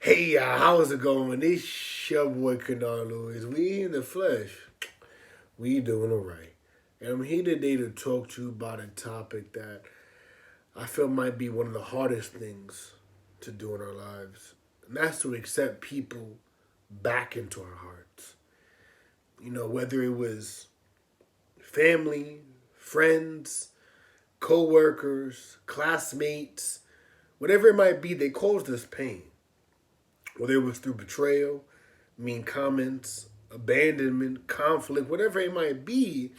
Hey, how's it going? It's your boy Canard Lewis. We in the flesh. We doing alright. And I'm here today to talk to you about a topic that I feel might be one of the hardest things to do in our lives. And that's to accept people back into our hearts. Whether it was family, friends, co-workers, classmates, whatever it might be, they caused us pain. Whether it was through betrayal, mean comments, abandonment, conflict, whatever it might be,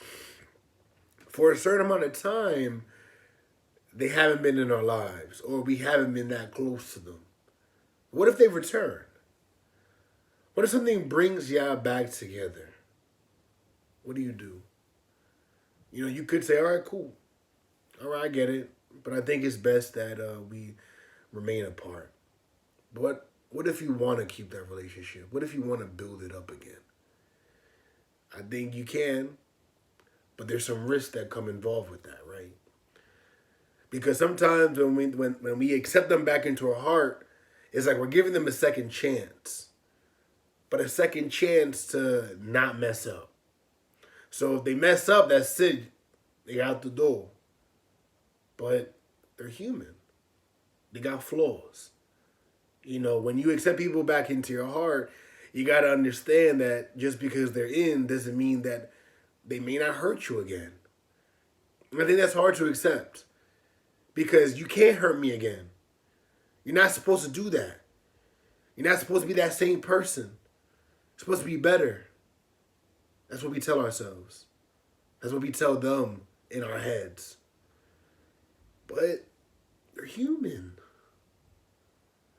for a certain amount of time, they haven't been in our lives or we haven't been that close to them. What if they return? What if something brings y'all back together? What do? You could say, all right, cool. All right, I get it. But I think it's best that we remain apart. But what if you want to keep that relationship? What if you want to build it up again? I think you can, but there's some risks that come involved with that, right? Because sometimes when we accept them back into our heart, it's like we're giving them a second chance, but a second chance to not mess up. So if they mess up, that's it. They out the door. But they're human. They got flaws. When you accept people back into your heart, you got to understand that just because they're in doesn't mean that they may not hurt you again. And I think that's hard to accept because you can't hurt me again. You're not supposed to do that. You're not supposed to be that same person. You're supposed to be better. That's what we tell ourselves. That's what we tell them in our heads. But they're human.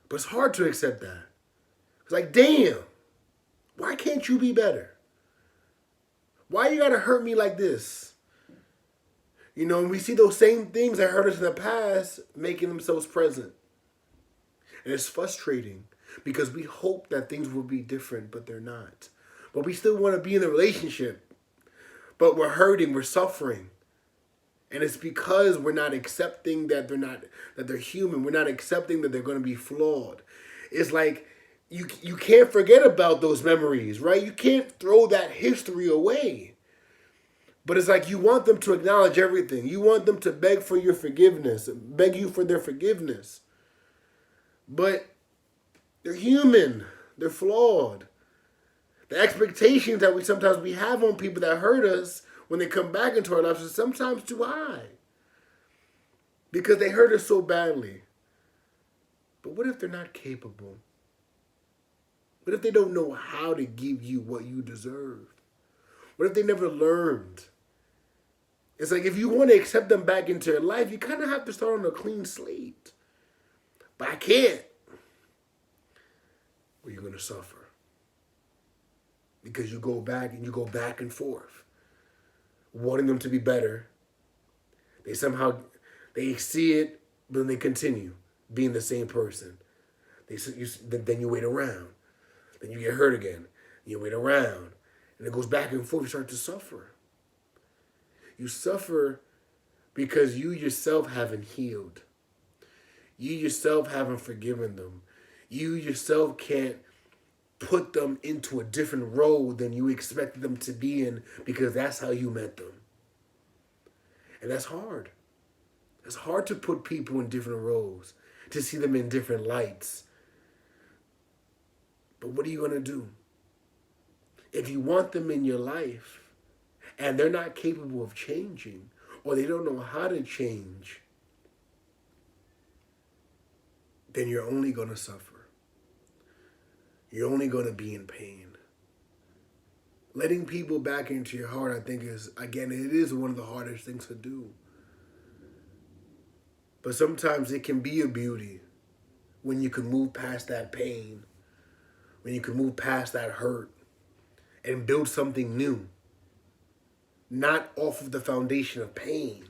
But it's hard to accept that. It's like, damn, why can't you be better? Why you gotta hurt me like this? And we see those same things that hurt us in the past making themselves present. And it's frustrating because we hope that things will be different, but they're not. But we still want to be in the relationship. But we're hurting, we're suffering. And it's because we're not accepting that they're human. We're not accepting that they're going to be flawed. It's like you can't forget about those memories, right? You can't throw that history away. But it's like you want them to acknowledge everything. You want them to beg for your forgiveness, beg you for their forgiveness. But they're human. They're flawed. The expectations that we have on people that hurt us when they come back into our lives is sometimes too high. Because they hurt us so badly. But what if they're not capable? What if they don't know how to give you what you deserve? What if they never learned? It's like if you want to accept them back into your life, you kind of have to start on a clean slate. But I can't. Well, you're going to suffer. Because you go back and forth. Wanting them to be better. They see it, but then they continue being the same person. Then you wait around. Then you get hurt again. You wait around. And it goes back and forth. You start to suffer. You suffer because you yourself haven't healed. You yourself haven't forgiven them. You yourself can't put them into a different role than you expected them to be in because that's how you met them. And that's hard. It's hard to put people in different roles, to see them in different lights. But what are you going to do? If you want them in your life and they're not capable of changing or they don't know how to change, then you're only going to suffer. You're only going to be in pain. Letting people back into your heart, I think, it is one of the hardest things to do. But sometimes it can be a beauty when you can move past that pain, when you can move past that hurt and build something new. Not off of the foundation of pain,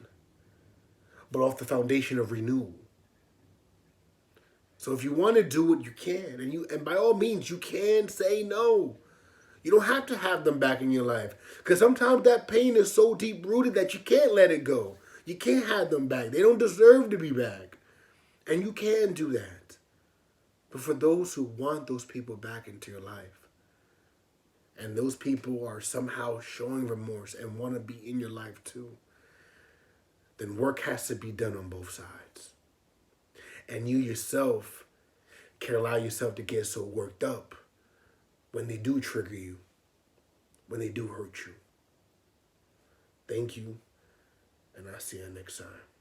but off the foundation of renewal. So if you want to do it, you can. And by all means, you can say no. You don't have to have them back in your life. Because sometimes that pain is so deep-rooted that you can't let it go. You can't have them back. They don't deserve to be back. And you can do that. But for those who want those people back into your life, and those people are somehow showing remorse and want to be in your life too, then work has to be done on both sides. And you yourself can't allow yourself to get so worked up when they do trigger you, when they do hurt you. Thank you, and I'll see you next time.